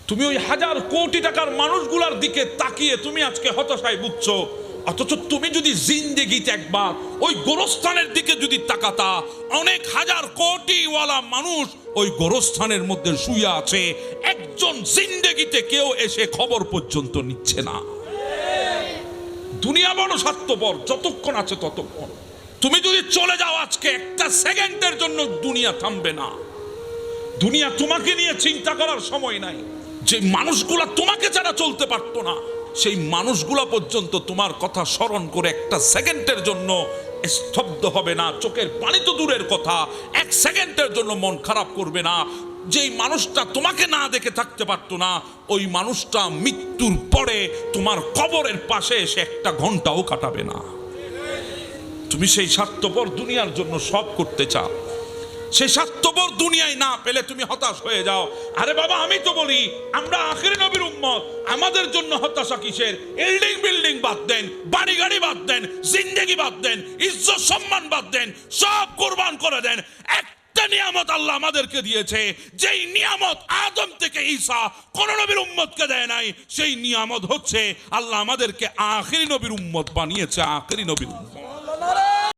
তুমি ওই হাজার কোটি টাকার মানুষগুলার দিকে তাকিয়ে তুমি আজকে হতাশায় ভুগছো, অথচ তুমি যদি জিন্দেগিতে একবার ওই গোরস্থানের দিকে যদি তাকাতা, অনেক হাজার কোটিওয়ালা মানুষ ওই গোরস্থানের মধ্যে শুয়ে আছে, একজন জিন্দেগিতে কেউ এসে খবর পর্যন্ত নিচ্ছে না। দুনিয়া বড় স্বার্থপর, যতক্ষণ আছে ততক্ষণ। তুমি যদি চলে যাও আজকে, একটা সেকেন্ডের জন্য দুনিয়া থামবে না। দুনিয়া তোমাকে নিয়ে চিন্তা করার সময় নাই। যে মানুষগুলা তোমাকে ছাড়া চলতে পারতো না, সেই মানুষগুলা পর্যন্ত তোমার কথা স্মরণ করে একটা সেকেন্ডের জন্য স্তব্ধ হবে না। চোখের পানি তো দূরের কথা, এক সেকেন্ডের জন্য মন খারাপ করবে না। যেই মানুষটা তোমাকে না দেখে থাকতে পারতো না, ওই মানুষটা মৃত্যুর পরে তোমার কবরের পাশে এসে একটা ঘন্টাও কাটাবে না। তুমি সেই স্বার্থপর দুনিয়ার জন্য সব করতে চাও, সেই স্বার্থপর দুনিয়ায় না পেলে তুমি হতাশ হয়ে যাও। আরে বাবা, আমি তো বলি আমরা আখিরি নবীর উম্মত, আমাদের জন্য হতাশা কিসের? বিল্ডিং বিল্ডিং বাদ দেন, বাড়ি গাড়ি বাদ দেন, জিন্দেগি বাদ দেন, ইজ্জত সম্মান বাদ দেন, সব কুরবান করে দেন। একটা নিয়ামত আল্লাহ আমাদেরকে দিয়েছে, যেই নিয়ামত আদম থেকে ঈসা কোন নবীর উম্মতকে দেয় নাই। সেই নিয়ামত হচ্ছে আল্লাহ আমাদেরকে আখিরি নবীর উম্মত বানিয়েছে, আখিরি নবীর উম্মত।